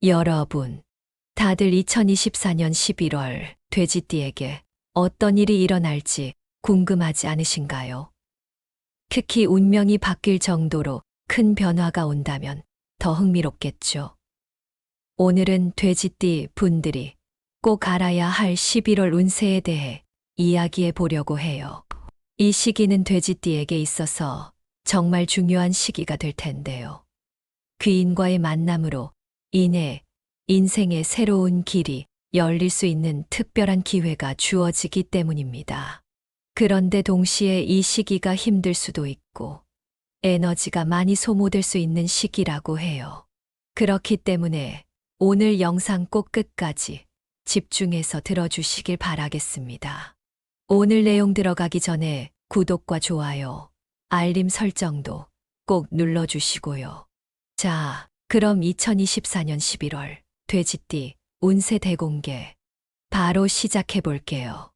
여러분, 다들 2024년 11월 돼지띠에게 어떤 일이 일어날지 궁금하지 않으신가요? 특히 운명이 바뀔 정도로 큰 변화가 온다면 더 흥미롭겠죠. 오늘은 돼지띠 분들이 꼭 알아야 할 11월 운세에 대해 이야기해 보려고 해요. 이 시기는 돼지띠에게 있어서 정말 중요한 시기가 될 텐데요. 귀인과의 만남으로 인해 인생의 새로운 길이 열릴 수 있는 특별한 기회가 주어지기 때문입니다. 그런데 동시에 이 시기가 힘들 수도 있고 에너지가 많이 소모될 수 있는 시기라고 해요. 그렇기 때문에 오늘 영상 꼭 끝까지 집중해서 들어주시길 바라겠습니다. 오늘 내용 들어가기 전에 구독과 좋아요, 알림 설정도 꼭 눌러주시고요. 자, 그럼 2024년 11월 돼지띠 운세 대공개 바로 시작해 볼게요.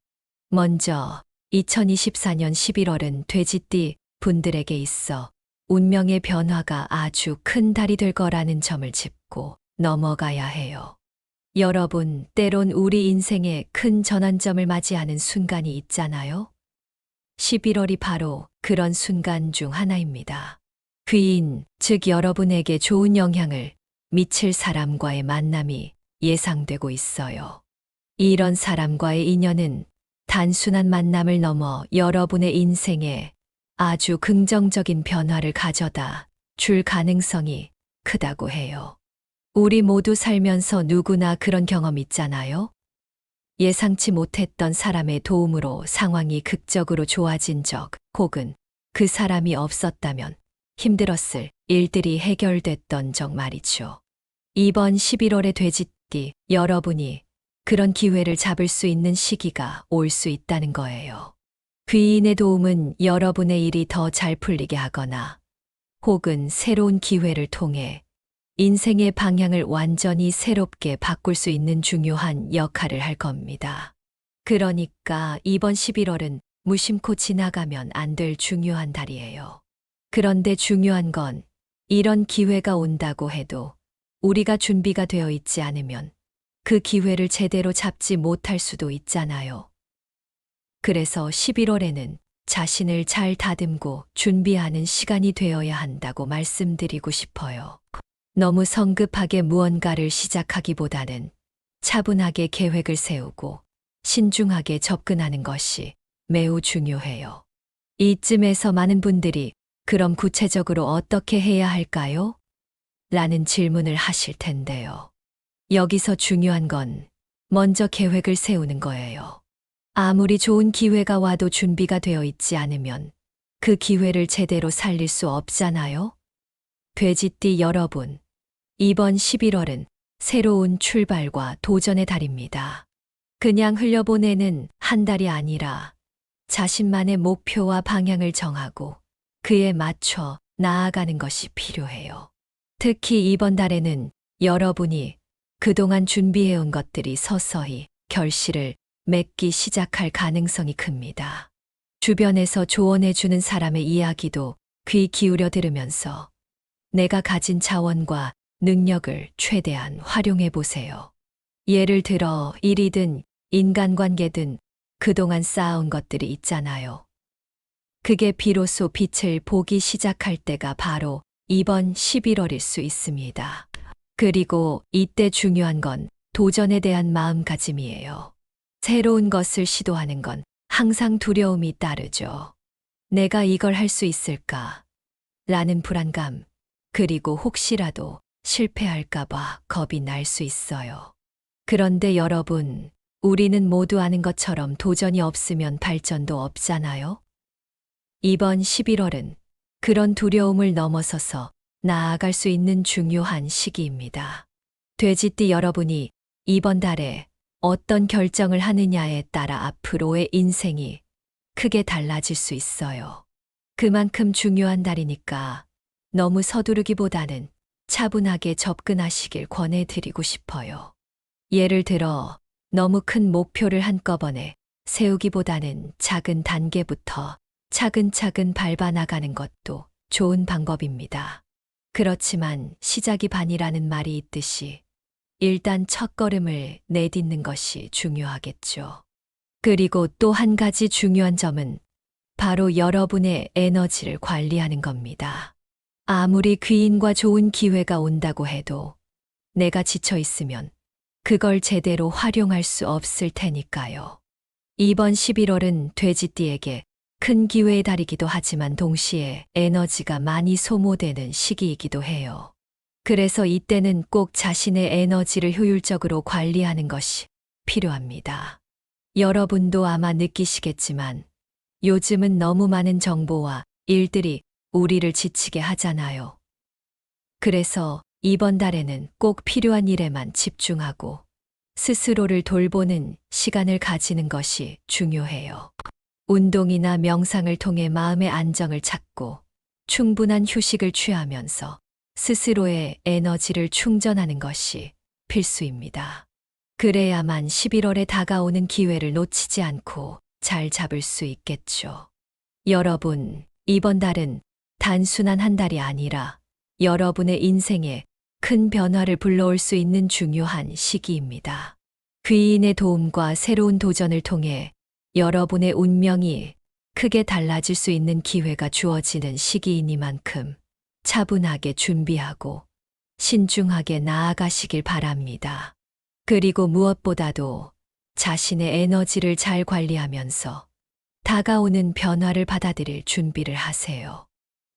먼저 2024년 11월은 돼지띠 분들에게 있어 운명의 변화가 아주 큰 달이 될 거라는 점을 짚고 넘어가야 해요. 여러분, 때론 우리 인생에 큰 전환점을 맞이하는 순간이 있잖아요? 11월이 바로 그런 순간 중 하나입니다. 귀인, 즉 여러분에게 좋은 영향을 미칠 사람과의 만남이 예상되고 있어요. 이런 사람과의 인연은 단순한 만남을 넘어 여러분의 인생에 아주 긍정적인 변화를 가져다 줄 가능성이 크다고 해요. 우리 모두 살면서 누구나 그런 경험 있잖아요? 예상치 못했던 사람의 도움으로 상황이 극적으로 좋아진 적, 혹은 그 사람이 없었다면 힘들었을 일들이 해결됐던 적 말이죠. 이번 11월의 돼지띠 여러분이 그런 기회를 잡을 수 있는 시기가 올 수 있다는 거예요. 귀인의 도움은 여러분의 일이 더 잘 풀리게 하거나 혹은 새로운 기회를 통해 인생의 방향을 완전히 새롭게 바꿀 수 있는 중요한 역할을 할 겁니다. 그러니까 이번 11월은 무심코 지나가면 안 될 중요한 달이에요. 그런데 중요한 건 이런 기회가 온다고 해도 우리가 준비가 되어 있지 않으면 그 기회를 제대로 잡지 못할 수도 있잖아요. 그래서 11월에는 자신을 잘 다듬고 준비하는 시간이 되어야 한다고 말씀드리고 싶어요. 너무 성급하게 무언가를 시작하기보다는 차분하게 계획을 세우고 신중하게 접근하는 것이 매우 중요해요. 이쯤에서 많은 분들이 그럼 구체적으로 어떻게 해야 할까요? 라는 질문을 하실 텐데요. 여기서 중요한 건 먼저 계획을 세우는 거예요. 아무리 좋은 기회가 와도 준비가 되어 있지 않으면 그 기회를 제대로 살릴 수 없잖아요? 돼지띠 여러분, 이번 11월은 새로운 출발과 도전의 달입니다. 그냥 흘려보내는 한 달이 아니라 자신만의 목표와 방향을 정하고 그에 맞춰 나아가는 것이 필요해요. 특히 이번 달에는 여러분이 그동안 준비해온 것들이 서서히 결실을 맺기 시작할 가능성이 큽니다. 주변에서 조언해주는 사람의 이야기도 귀 기울여 들으면서 내가 가진 자원과 능력을 최대한 활용해 보세요. 예를 들어 일이든 인간관계든 그동안 쌓아온 것들이 있잖아요. 그게 비로소 빛을 보기 시작할 때가 바로 이번 11월일 수 있습니다. 그리고 이때 중요한 건 도전에 대한 마음가짐이에요. 새로운 것을 시도하는 건 항상 두려움이 따르죠. 내가 이걸 할 수 있을까? 라는 불안감, 그리고 혹시라도 실패할까봐 겁이 날 수 있어요. 그런데 여러분, 우리는 모두 아는 것처럼 도전이 없으면 발전도 없잖아요? 이번 11월은 그런 두려움을 넘어서서 나아갈 수 있는 중요한 시기입니다. 돼지띠 여러분이 이번 달에 어떤 결정을 하느냐에 따라 앞으로의 인생이 크게 달라질 수 있어요. 그만큼 중요한 달이니까 너무 서두르기보다는 차분하게 접근하시길 권해드리고 싶어요. 예를 들어 너무 큰 목표를 한꺼번에 세우기보다는 작은 단계부터 차근차근 밟아 나가는 것도 좋은 방법입니다. 그렇지만 시작이 반이라는 말이 있듯이 일단 첫걸음을 내딛는 것이 중요하겠죠. 그리고 또 한 가지 중요한 점은 바로 여러분의 에너지를 관리하는 겁니다. 아무리 귀인과 좋은 기회가 온다고 해도 내가 지쳐 있으면 그걸 제대로 활용할 수 없을 테니까요. 이번 11월은 돼지띠에게 큰 기회의 달이기도 하지만 동시에 에너지가 많이 소모되는 시기이기도 해요. 그래서 이때는 꼭 자신의 에너지를 효율적으로 관리하는 것이 필요합니다. 여러분도 아마 느끼시겠지만 요즘은 너무 많은 정보와 일들이 우리를 지치게 하잖아요. 그래서 이번 달에는 꼭 필요한 일에만 집중하고 스스로를 돌보는 시간을 가지는 것이 중요해요. 운동이나 명상을 통해 마음의 안정을 찾고 충분한 휴식을 취하면서 스스로의 에너지를 충전하는 것이 필수입니다. 그래야만 11월에 다가오는 기회를 놓치지 않고 잘 잡을 수 있겠죠. 여러분, 이번 달은 단순한 한 달이 아니라 여러분의 인생에 큰 변화를 불러올 수 있는 중요한 시기입니다. 귀인의 도움과 새로운 도전을 통해 여러분의 운명이 크게 달라질 수 있는 기회가 주어지는 시기이니만큼 차분하게 준비하고 신중하게 나아가시길 바랍니다. 그리고 무엇보다도 자신의 에너지를 잘 관리하면서 다가오는 변화를 받아들일 준비를 하세요.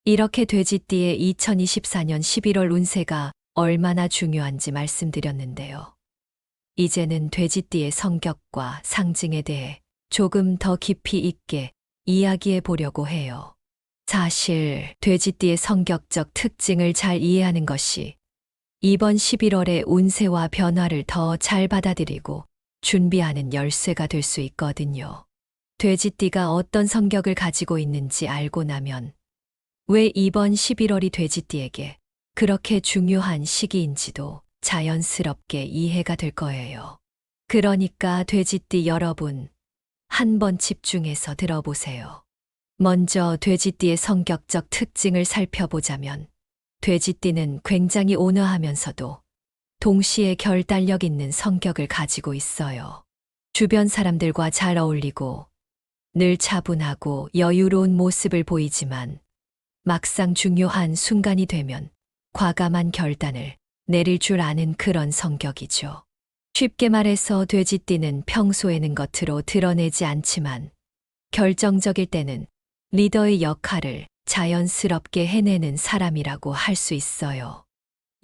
이렇게 돼지띠의 2024년 11월 운세가 얼마나 중요한지 말씀드렸는데요. 이제는 돼지띠의 성격과 상징에 대해 조금 더 깊이 있게 이야기해 보려고 해요. 사실 돼지띠의 성격적 특징을 잘 이해하는 것이 이번 11월의 운세와 변화를 더 잘 받아들이고 준비하는 열쇠가 될 수 있거든요. 돼지띠가 어떤 성격을 가지고 있는지 알고 나면 왜 이번 11월이 돼지띠에게 그렇게 중요한 시기인지도 자연스럽게 이해가 될 거예요. 그러니까 돼지띠 여러분, 한번 집중해서 들어보세요. 먼저 돼지띠의 성격적 특징을 살펴보자면 돼지띠는 굉장히 온화하면서도 동시에 결단력 있는 성격을 가지고 있어요. 주변 사람들과 잘 어울리고 늘 차분하고 여유로운 모습을 보이지만 막상 중요한 순간이 되면 과감한 결단을 내릴 줄 아는 그런 성격이죠. 쉽게 말해서 돼지띠는 평소에는 겉으로 드러내지 않지만 결정적일 때는 리더의 역할을 자연스럽게 해내는 사람이라고 할 수 있어요.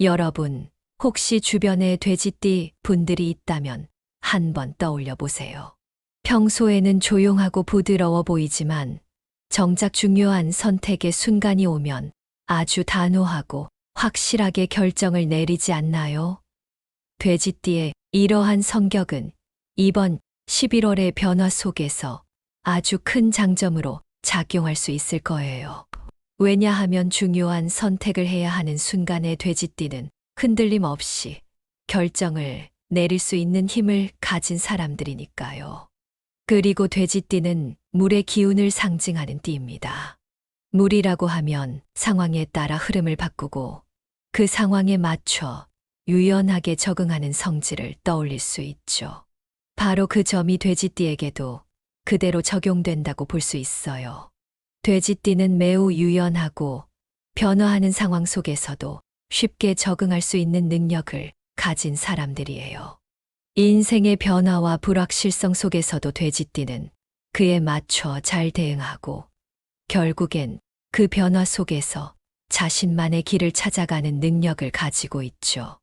여러분, 혹시 주변에 돼지띠 분들이 있다면 한번 떠올려 보세요. 평소에는 조용하고 부드러워 보이지만 정작 중요한 선택의 순간이 오면 아주 단호하고 확실하게 결정을 내리지 않나요? 돼지띠의 이러한 성격은 이번 11월의 변화 속에서 아주 큰 장점으로 작용할 수 있을 거예요. 왜냐하면 중요한 선택을 해야 하는 순간에 돼지띠는 흔들림 없이 결정을 내릴 수 있는 힘을 가진 사람들이니까요. 그리고 돼지띠는 물의 기운을 상징하는 띠입니다. 물이라고 하면 상황에 따라 흐름을 바꾸고 그 상황에 맞춰 유연하게 적응하는 성질을 떠올릴 수 있죠. 바로 그 점이 돼지띠에게도 그대로 적용된다고 볼 수 있어요. 돼지띠는 매우 유연하고 변화하는 상황 속에서도 쉽게 적응할 수 있는 능력을 가진 사람들이에요. 인생의 변화와 불확실성 속에서도 돼지띠는 그에 맞춰 잘 대응하고 결국엔 그 변화 속에서 자신만의 길을 찾아가는 능력을 가지고 있죠.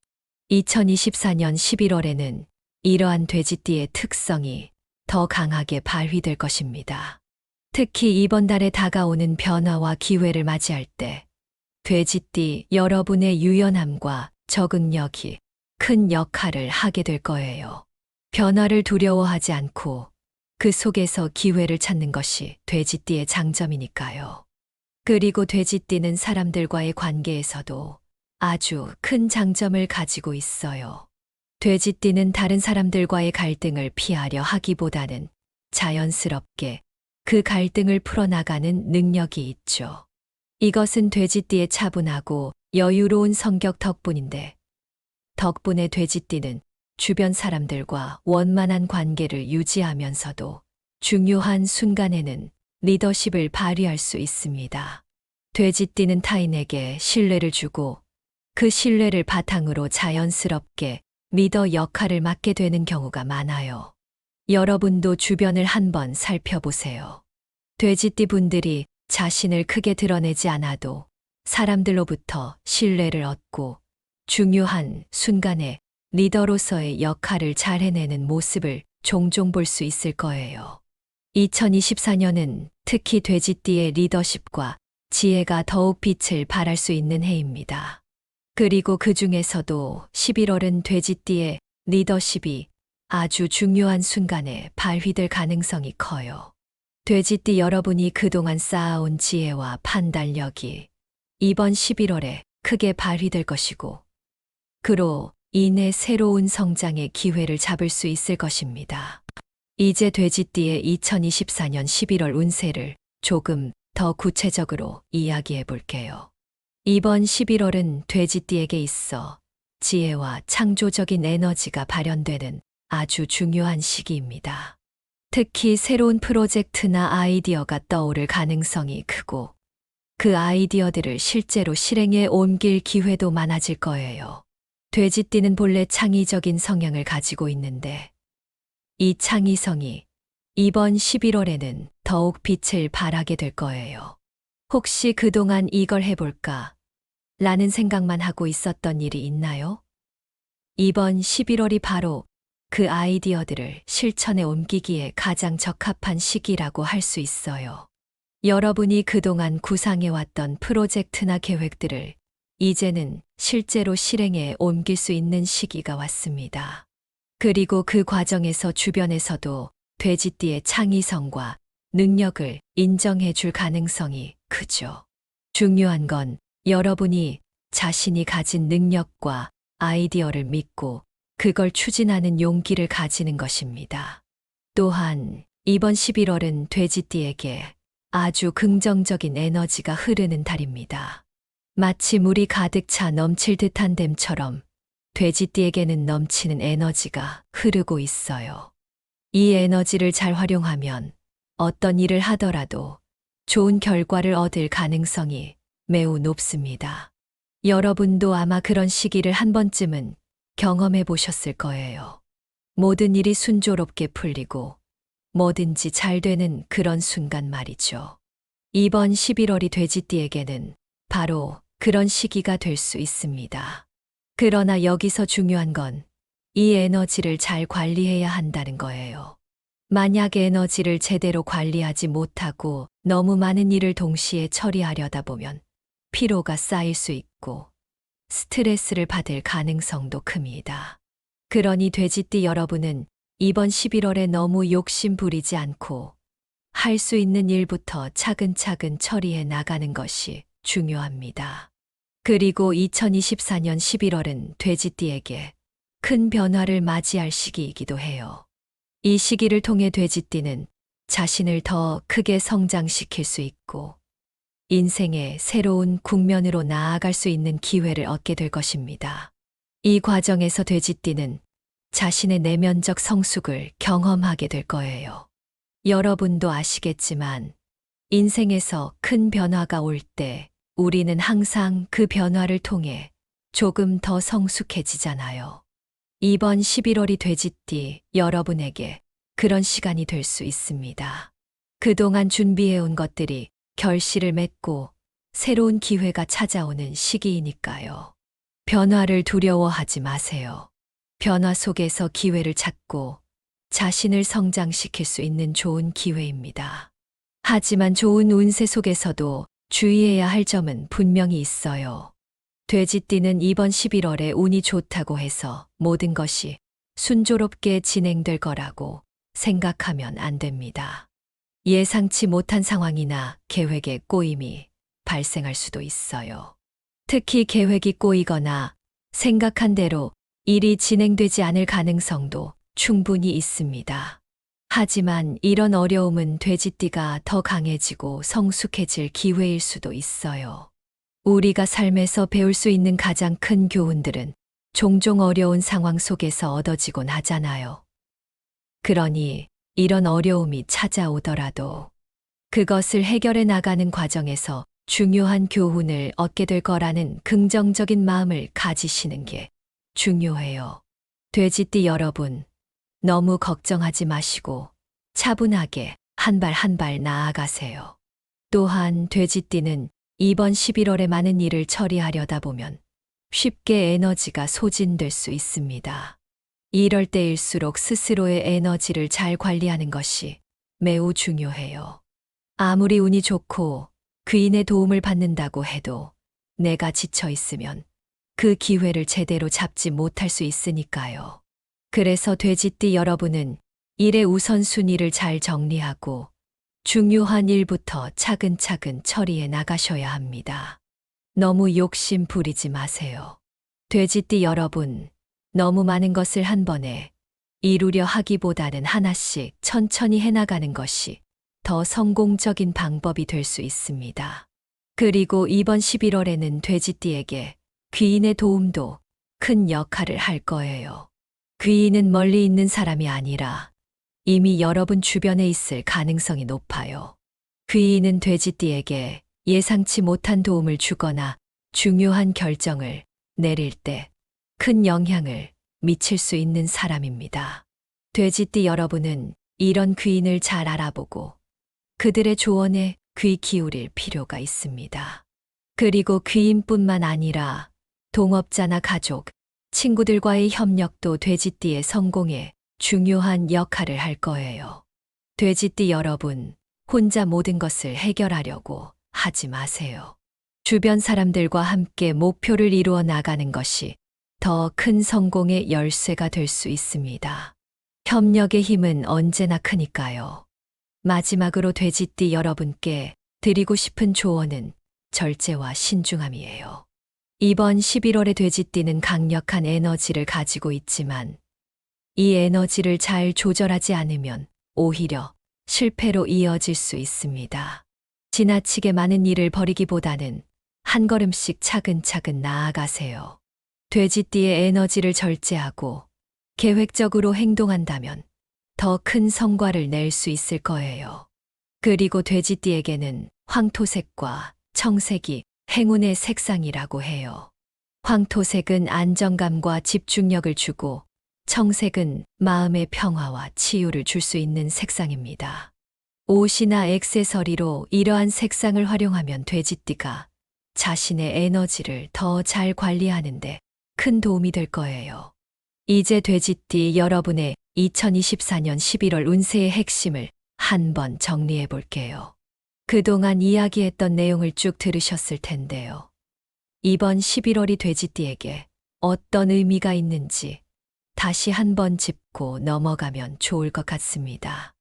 2024년 11월에는 이러한 돼지띠의 특성이 더 강하게 발휘될 것입니다. 특히 이번 달에 다가오는 변화와 기회를 맞이할 때 돼지띠 여러분의 유연함과 적응력이 큰 역할을 하게 될 거예요. 변화를 두려워하지 않고 그 속에서 기회를 찾는 것이 돼지띠의 장점이니까요. 그리고 돼지띠는 사람들과의 관계에서도 아주 큰 장점을 가지고 있어요. 돼지띠는 다른 사람들과의 갈등을 피하려 하기보다는 자연스럽게 그 갈등을 풀어나가는 능력이 있죠. 이것은 돼지띠의 차분하고 여유로운 성격 덕분인데 덕분에 돼지띠는 주변 사람들과 원만한 관계를 유지하면서도 중요한 순간에는 리더십을 발휘할 수 있습니다. 돼지띠는 타인에게 신뢰를 주고 그 신뢰를 바탕으로 자연스럽게 리더 역할을 맡게 되는 경우가 많아요. 여러분도 주변을 한번 살펴보세요. 돼지띠 분들이 자신을 크게 드러내지 않아도 사람들로부터 신뢰를 얻고 중요한 순간에 리더로서의 역할을 잘 해내는 모습을 종종 볼 수 있을 거예요. 2024년은 특히 돼지띠의 리더십과 지혜가 더욱 빛을 발할 수 있는 해입니다. 그리고 그 중에서도 11월은 돼지띠의 리더십이 아주 중요한 순간에 발휘될 가능성이 커요. 돼지띠 여러분이 그동안 쌓아온 지혜와 판단력이 이번 11월에 크게 발휘될 것이고, 그로 인해 새로운 성장의 기회를 잡을 수 있을 것입니다. 이제 돼지띠의 2024년 11월 운세를 조금 더 구체적으로 이야기해 볼게요. 이번 11월은 돼지띠에게 있어 지혜와 창조적인 에너지가 발현되는 아주 중요한 시기입니다. 특히 새로운 프로젝트나 아이디어가 떠오를 가능성이 크고 그 아이디어들을 실제로 실행에 옮길 기회도 많아질 거예요. 돼지띠는 본래 창의적인 성향을 가지고 있는데 이 창의성이 이번 11월에는 더욱 빛을 발하게 될 거예요. 혹시 그동안 이걸 해볼까? 라는 생각만 하고 있었던 일이 있나요? 이번 11월이 바로 그 아이디어들을 실천에 옮기기에 가장 적합한 시기라고 할 수 있어요. 여러분이 그동안 구상해왔던 프로젝트나 계획들을 이제는 실제로 실행에 옮길 수 있는 시기가 왔습니다. 그리고 그 과정에서 주변에서도 돼지띠의 창의성과 능력을 인정해 줄 가능성이 크죠. 중요한 건 여러분이 자신이 가진 능력과 아이디어를 믿고 그걸 추진하는 용기를 가지는 것입니다. 또한 이번 11월은 돼지띠에게 아주 긍정적인 에너지가 흐르는 달입니다. 마치 물이 가득 차 넘칠 듯한 댐처럼 돼지띠에게는 넘치는 에너지가 흐르고 있어요. 이 에너지를 잘 활용하면 어떤 일을 하더라도 좋은 결과를 얻을 가능성이 매우 높습니다. 여러분도 아마 그런 시기를 한 번쯤은 경험해 보셨을 거예요. 모든 일이 순조롭게 풀리고 뭐든지 잘 되는 그런 순간 말이죠. 이번 11월이 돼지띠에게는 바로 그런 시기가 될 수 있습니다. 그러나 여기서 중요한 건 이 에너지를 잘 관리해야 한다는 거예요. 만약 에너지를 제대로 관리하지 못하고 너무 많은 일을 동시에 처리하려다 보면 피로가 쌓일 수 있고 스트레스를 받을 가능성도 큽니다. 그러니 돼지띠 여러분은 이번 11월에 너무 욕심 부리지 않고 할 수 있는 일부터 차근차근 처리해 나가는 것이 중요합니다. 그리고 2024년 11월은 돼지띠에게 큰 변화를 맞이할 시기이기도 해요. 이 시기를 통해 돼지띠는 자신을 더 크게 성장시킬 수 있고 인생의 새로운 국면으로 나아갈 수 있는 기회를 얻게 될 것입니다. 이 과정에서 돼지띠는 자신의 내면적 성숙을 경험하게 될 거예요. 여러분도 아시겠지만 인생에서 큰 변화가 올 때 우리는 항상 그 변화를 통해 조금 더 성숙해지잖아요. 이번 11월이 돼지띠 여러분에게 그런 시간이 될 수 있습니다. 그동안 준비해온 것들이 결실을 맺고 새로운 기회가 찾아오는 시기이니까요. 변화를 두려워하지 마세요. 변화 속에서 기회를 찾고 자신을 성장시킬 수 있는 좋은 기회입니다. 하지만 좋은 운세 속에서도 주의해야 할 점은 분명히 있어요. 돼지띠는 이번 11월에 운이 좋다고 해서 모든 것이 순조롭게 진행될 거라고 생각하면 안 됩니다. 예상치 못한 상황이나 계획의 꼬임이 발생할 수도 있어요. 특히 계획이 꼬이거나 생각한 대로 일이 진행되지 않을 가능성도 충분히 있습니다. 하지만 이런 어려움은 돼지띠가 더 강해지고 성숙해질 기회일 수도 있어요. 우리가 삶에서 배울 수 있는 가장 큰 교훈들은 종종 어려운 상황 속에서 얻어지곤 하잖아요. 그러니 이런 어려움이 찾아오더라도 그것을 해결해 나가는 과정에서 중요한 교훈을 얻게 될 거라는 긍정적인 마음을 가지시는 게 중요해요. 돼지띠 여러분, 너무 걱정하지 마시고 차분하게 한 발 한 발 나아가세요. 또한 돼지띠는 이번 11월에 많은 일을 처리하려다 보면 쉽게 에너지가 소진될 수 있습니다. 이럴 때일수록 스스로의 에너지를 잘 관리하는 것이 매우 중요해요. 아무리 운이 좋고 귀인의 도움을 받는다고 해도 내가 지쳐 있으면 그 기회를 제대로 잡지 못할 수 있으니까요. 그래서 돼지띠 여러분은 일의 우선순위를 잘 정리하고 중요한 일부터 차근차근 처리해 나가셔야 합니다. 너무 욕심 부리지 마세요. 돼지띠 여러분, 너무 많은 것을 한 번에 이루려 하기보다는 하나씩 천천히 해나가는 것이 더 성공적인 방법이 될 수 있습니다. 그리고 이번 11월에는 돼지띠에게 귀인의 도움도 큰 역할을 할 거예요. 귀인은 멀리 있는 사람이 아니라 이미 여러분 주변에 있을 가능성이 높아요. 귀인은 돼지띠에게 예상치 못한 도움을 주거나 중요한 결정을 내릴 때 큰 영향을 미칠 수 있는 사람입니다. 돼지띠 여러분은 이런 귀인을 잘 알아보고 그들의 조언에 귀 기울일 필요가 있습니다. 그리고 귀인뿐만 아니라 동업자나 가족, 친구들과의 협력도 돼지띠의 성공에 중요한 역할을 할 거예요. 돼지띠 여러분, 혼자 모든 것을 해결하려고 하지 마세요. 주변 사람들과 함께 목표를 이루어 나가는 것이 더 큰 성공의 열쇠가 될 수 있습니다. 협력의 힘은 언제나 크니까요. 마지막으로 돼지띠 여러분께 드리고 싶은 조언은 절제와 신중함이에요. 이번 11월에 돼지띠는 강력한 에너지를 가지고 있지만 이 에너지를 잘 조절하지 않으면 오히려 실패로 이어질 수 있습니다. 지나치게 많은 일을 벌이기보다는 한 걸음씩 차근차근 나아가세요. 돼지띠의 에너지를 절제하고 계획적으로 행동한다면 더 큰 성과를 낼 수 있을 거예요. 그리고 돼지띠에게는 황토색과 청색이 행운의 색상이라고 해요. 황토색은 안정감과 집중력을 주고 청색은 마음의 평화와 치유를 줄 수 있는 색상입니다. 옷이나 액세서리로 이러한 색상을 활용하면 돼지띠가 자신의 에너지를 더 잘 관리하는데 큰 도움이 될 거예요. 이제 돼지띠 여러분의 2024년 11월 운세의 핵심을 한번 정리해 볼게요. 그동안 이야기했던 내용을 쭉 들으셨을 텐데요. 이번 11월이 돼지띠에게 어떤 의미가 있는지 다시 한번 짚고 넘어가면 좋을 것 같습니다.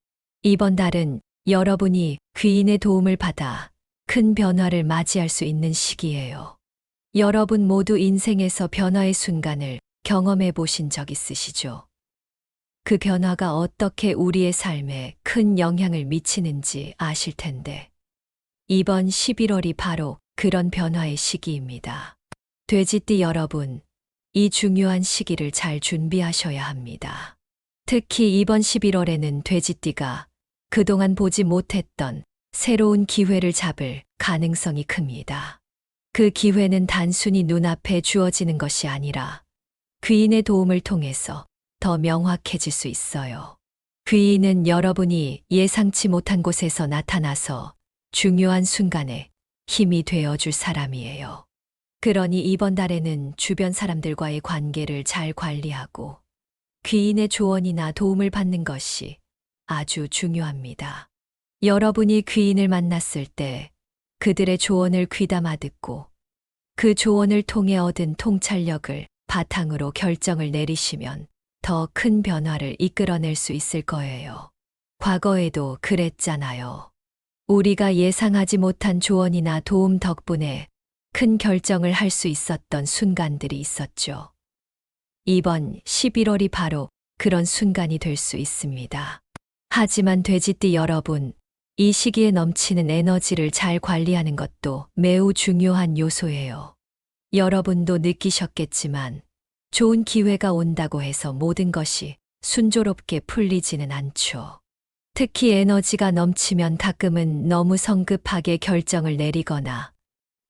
이번 달은 여러분이 귀인의 도움을 받아 큰 변화를 맞이할 수 있는 시기예요. 여러분 모두 인생에서 변화의 순간을 경험해 보신 적 있으시죠? 그 변화가 어떻게 우리의 삶에 큰 영향을 미치는지 아실 텐데, 이번 11월이 바로 그런 변화의 시기입니다. 돼지띠 여러분, 이 중요한 시기를 잘 준비하셔야 합니다. 특히 이번 11월에는 돼지띠가 그동안 보지 못했던 새로운 기회를 잡을 가능성이 큽니다. 그 기회는 단순히 눈앞에 주어지는 것이 아니라 귀인의 도움을 통해서 더 명확해질 수 있어요. 귀인은 여러분이 예상치 못한 곳에서 나타나서 중요한 순간에 힘이 되어줄 사람이에요. 그러니 이번 달에는 주변 사람들과의 관계를 잘 관리하고 귀인의 조언이나 도움을 받는 것이 아주 중요합니다. 여러분이 귀인을 만났을 때 그들의 조언을 귀담아 듣고 그 조언을 통해 얻은 통찰력을 바탕으로 결정을 내리시면 더 큰 변화를 이끌어낼 수 있을 거예요. 과거에도 그랬잖아요. 우리가 예상하지 못한 조언이나 도움 덕분에 큰 결정을 할 수 있었던 순간들이 있었죠. 이번 11월이 바로 그런 순간이 될 수 있습니다. 하지만 돼지띠 여러분, 이 시기에 넘치는 에너지를 잘 관리하는 것도 매우 중요한 요소예요. 여러분도 느끼셨겠지만 좋은 기회가 온다고 해서 모든 것이 순조롭게 풀리지는 않죠. 특히 에너지가 넘치면 가끔은 너무 성급하게 결정을 내리거나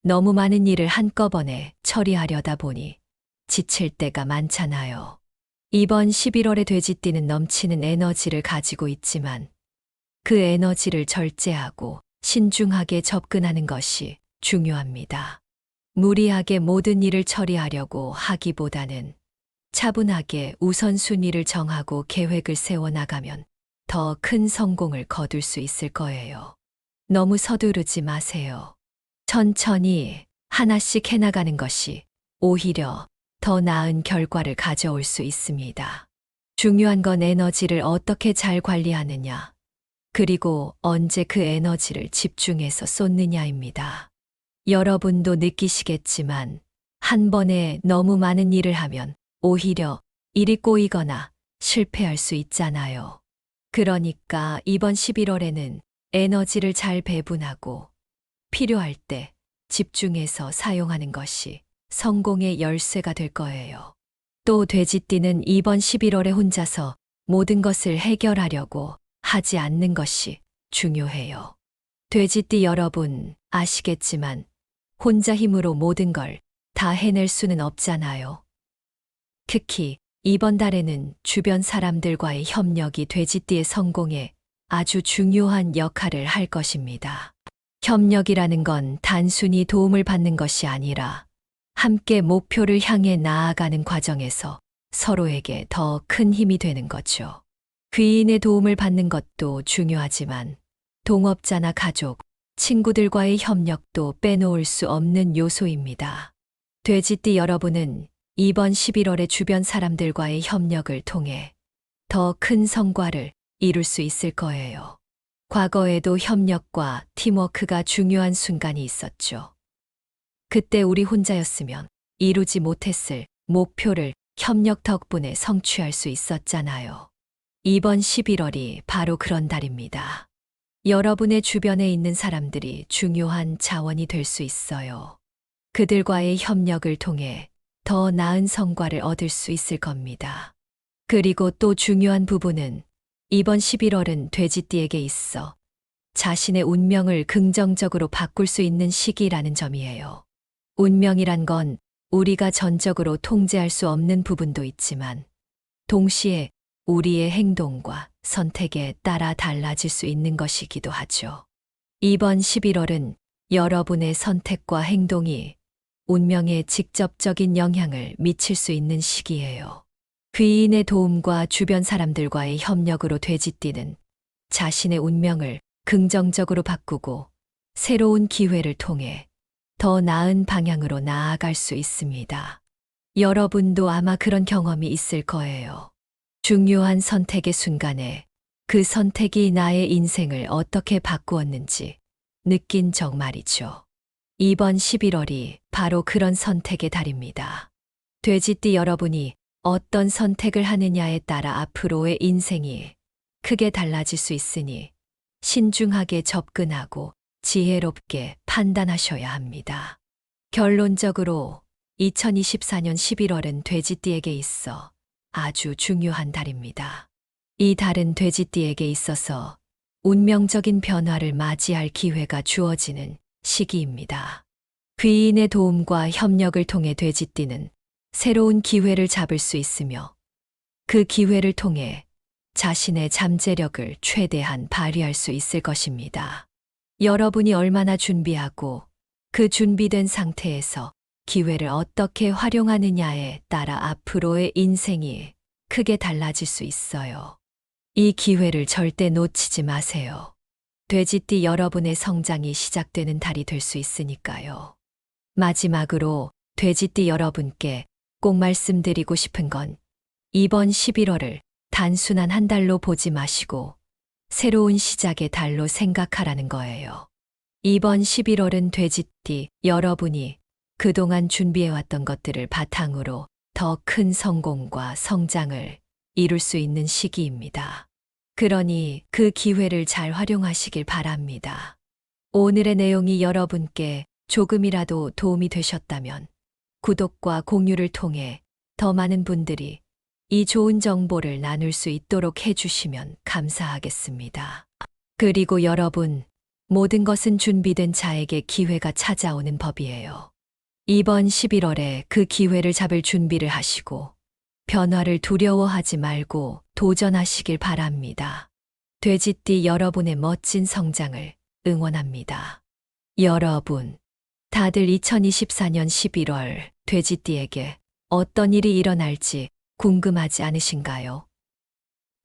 너무 많은 일을 한꺼번에 처리하려다 보니 지칠 때가 많잖아요. 이번 11월에 돼지띠는 넘치는 에너지를 가지고 있지만 그 에너지를 절제하고 신중하게 접근하는 것이 중요합니다. 무리하게 모든 일을 처리하려고 하기보다는 차분하게 우선순위를 정하고 계획을 세워나가면 더 큰 성공을 거둘 수 있을 거예요. 너무 서두르지 마세요. 천천히 하나씩 해나가는 것이 오히려 더 나은 결과를 가져올 수 있습니다. 중요한 건 에너지를 어떻게 잘 관리하느냐, 그리고 언제 그 에너지를 집중해서 쏟느냐입니다. 여러분도 느끼시겠지만 한 번에 너무 많은 일을 하면 오히려 일이 꼬이거나 실패할 수 있잖아요. 그러니까 이번 11월에는 에너지를 잘 배분하고 필요할 때 집중해서 사용하는 것이 성공의 열쇠가 될 거예요. 또 돼지띠는 이번 11월에 혼자서 모든 것을 해결하려고 하지 않는 것이 중요해요. 돼지띠 여러분 아시겠지만 혼자 힘으로 모든 걸 다 해낼 수는 없잖아요. 특히 이번 달에는 주변 사람들과의 협력이 돼지띠의 성공에 아주 중요한 역할을 할 것입니다. 협력이라는 건 단순히 도움을 받는 것이 아니라 함께 목표를 향해 나아가는 과정에서 서로에게 더 큰 힘이 되는 거죠. 귀인의 도움을 받는 것도 중요하지만 동업자나 가족, 친구들과의 협력도 빼놓을 수 없는 요소입니다. 돼지띠 여러분은 이번 11월에 주변 사람들과의 협력을 통해 더 큰 성과를 이룰 수 있을 거예요. 과거에도 협력과 팀워크가 중요한 순간이 있었죠. 그때 우리 혼자였으면 이루지 못했을 목표를 협력 덕분에 성취할 수 있었잖아요. 이번 11월이 바로 그런 달입니다. 여러분의 주변에 있는 사람들이 중요한 자원이 될 수 있어요. 그들과의 협력을 통해 더 나은 성과를 얻을 수 있을 겁니다. 그리고 또 중요한 부분은 이번 11월은 돼지띠에게 있어 자신의 운명을 긍정적으로 바꿀 수 있는 시기라는 점이에요. 운명이란 건 우리가 전적으로 통제할 수 없는 부분도 있지만 동시에 우리의 행동과 선택에 따라 달라질 수 있는 것이기도 하죠. 이번 11월은 여러분의 선택과 행동이 운명에 직접적인 영향을 미칠 수 있는 시기예요. 귀인의 도움과 주변 사람들과의 협력으로 돼지띠는 자신의 운명을 긍정적으로 바꾸고 새로운 기회를 통해 더 나은 방향으로 나아갈 수 있습니다. 여러분도 아마 그런 경험이 있을 거예요. 중요한 선택의 순간에 그 선택이 나의 인생을 어떻게 바꾸었는지 느낀 적 말이죠. 이번 11월이 바로 그런 선택의 달입니다. 돼지띠 여러분이 어떤 선택을 하느냐에 따라 앞으로의 인생이 크게 달라질 수 있으니 신중하게 접근하고 지혜롭게 판단하셔야 합니다. 결론적으로 2024년 11월은 돼지띠에게 있어 아주 중요한 달입니다. 이 달은 돼지띠에게 있어서 운명적인 변화를 맞이할 기회가 주어지는 시기입니다. 귀인의 도움과 협력을 통해 돼지띠는 새로운 기회를 잡을 수 있으며 그 기회를 통해 자신의 잠재력을 최대한 발휘할 수 있을 것입니다. 여러분이 얼마나 준비하고 그 준비된 상태에서 기회를 어떻게 활용하느냐에 따라 앞으로의 인생이 크게 달라질 수 있어요. 이 기회를 절대 놓치지 마세요. 돼지띠 여러분의 성장이 시작되는 달이 될 수 있으니까요. 마지막으로 돼지띠 여러분께 꼭 말씀드리고 싶은 건 이번 11월을 단순한 한 달로 보지 마시고 새로운 시작의 달로 생각하라는 거예요. 이번 11월은 돼지띠 여러분이 그동안 준비해왔던 것들을 바탕으로 더 큰 성공과 성장을 이룰 수 있는 시기입니다. 그러니 그 기회를 잘 활용하시길 바랍니다. 오늘의 내용이 여러분께 조금이라도 도움이 되셨다면 구독과 공유를 통해 더 많은 분들이 이 좋은 정보를 나눌 수 있도록 해주시면 감사하겠습니다. 그리고 여러분, 모든 것은 준비된 자에게 기회가 찾아오는 법이에요. 이번 11월에 그 기회를 잡을 준비를 하시고 변화를 두려워하지 말고 도전하시길 바랍니다. 돼지띠 여러분의 멋진 성장을 응원합니다. 여러분, 다들 2024년 11월 돼지띠에게 어떤 일이 일어날지 궁금하지 않으신가요?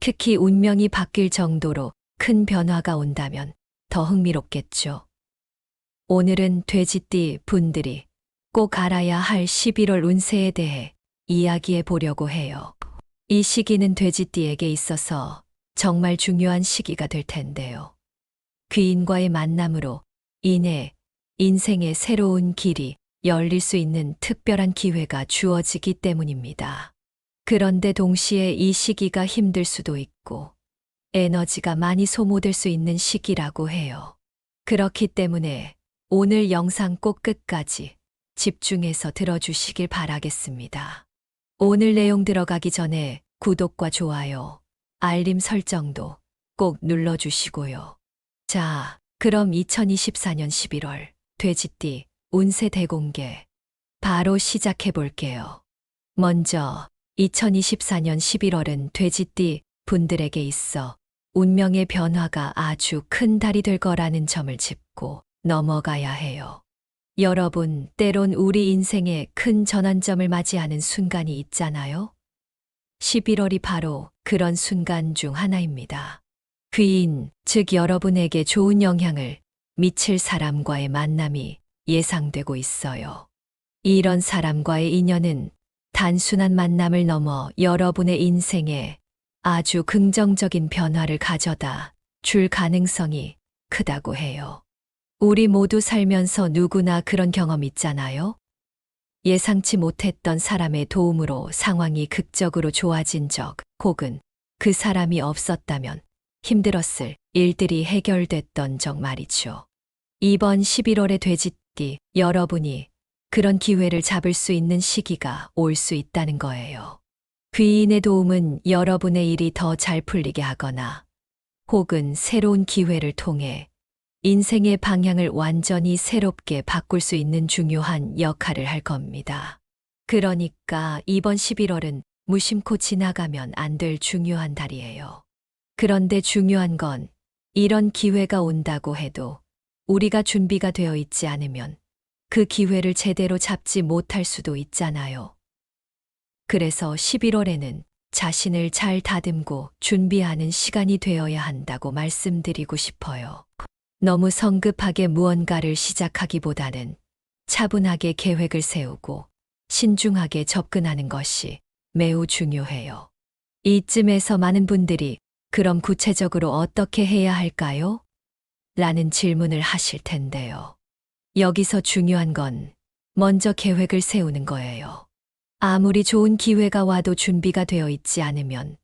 특히 운명이 바뀔 정도로 큰 변화가 온다면 더 흥미롭겠죠. 오늘은 돼지띠 분들이 꼭 알아야 할 11월 운세에 대해 이야기해 보려고 해요. 이 시기는 돼지띠에게 있어서 정말 중요한 시기가 될 텐데요. 귀인과의 만남으로 인해 인생의 새로운 길이 열릴 수 있는 특별한 기회가 주어지기 때문입니다. 그런데 동시에 이 시기가 힘들 수도 있고 에너지가 많이 소모될 수 있는 시기라고 해요. 그렇기 때문에 오늘 영상 꼭 끝까지 집중해서 들어주시길 바라겠습니다. 오늘 내용 들어가기 전에 구독과 좋아요, 알림 설정도 꼭 눌러주시고요. 자, 그럼 2024년 11월 돼지띠 운세 대공개 바로 시작해 볼게요. 먼저 2024년 11월은 돼지띠 분들에게 있어 운명의 변화가 아주 큰 달이 될 거라는 점을 짚고 넘어가야 해요. 여러분, 때론 우리 인생에 큰 전환점을 맞이하는 순간이 있잖아요? 11월이 바로 그런 순간 중 하나입니다. 귀인, 즉 여러분에게 좋은 영향을 미칠 사람과의 만남이 예상되고 있어요. 이런 사람과의 인연은 단순한 만남을 넘어 여러분의 인생에 아주 긍정적인 변화를 가져다 줄 가능성이 크다고 해요. 우리 모두 살면서 누구나 그런 경험 있잖아요? 예상치 못했던 사람의 도움으로 상황이 극적으로 좋아진 적, 혹은 그 사람이 없었다면 힘들었을 일들이 해결됐던 적 말이죠. 이번 11월의 돼지띠 여러분이 그런 기회를 잡을 수 있는 시기가 올 수 있다는 거예요. 귀인의 도움은 여러분의 일이 더 잘 풀리게 하거나 혹은 새로운 기회를 통해 인생의 방향을 완전히 새롭게 바꿀 수 있는 중요한 역할을 할 겁니다. 그러니까 이번 11월은 무심코 지나가면 안 될 중요한 달이에요. 그런데 중요한 건 이런 기회가 온다고 해도 우리가 준비가 되어 있지 않으면 그 기회를 제대로 잡지 못할 수도 있잖아요. 그래서 11월에는 자신을 잘 다듬고 준비하는 시간이 되어야 한다고 말씀드리고 싶어요. 너무 성급하게 무언가를 시작하기보다는 차분하게 계획을 세우고 신중하게 접근하는 것이 매우 중요해요. 이쯤에서 많은 분들이 그럼 구체적으로 어떻게 해야 할까요? 라는 질문을 하실 텐데요. 여기서 중요한 건 먼저 계획을 세우는 거예요. 아무리 좋은 기회가 와도 준비가 되어 있지 않으면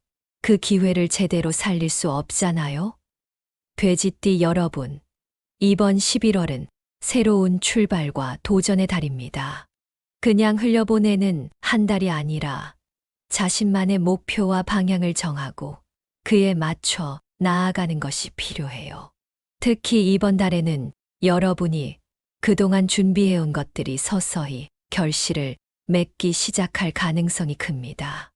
그 기회를 제대로 살릴 수 없잖아요? 돼지띠 여러분, 이번 11월은 새로운 출발과 도전의 달입니다. 그냥 흘려보내는 한 달이 아니라 자신만의 목표와 방향을 정하고 그에 맞춰 나아가는 것이 필요해요. 특히 이번 달에는 여러분이 그동안 준비해온 것들이 서서히 결실을 맺기 시작할 가능성이 큽니다.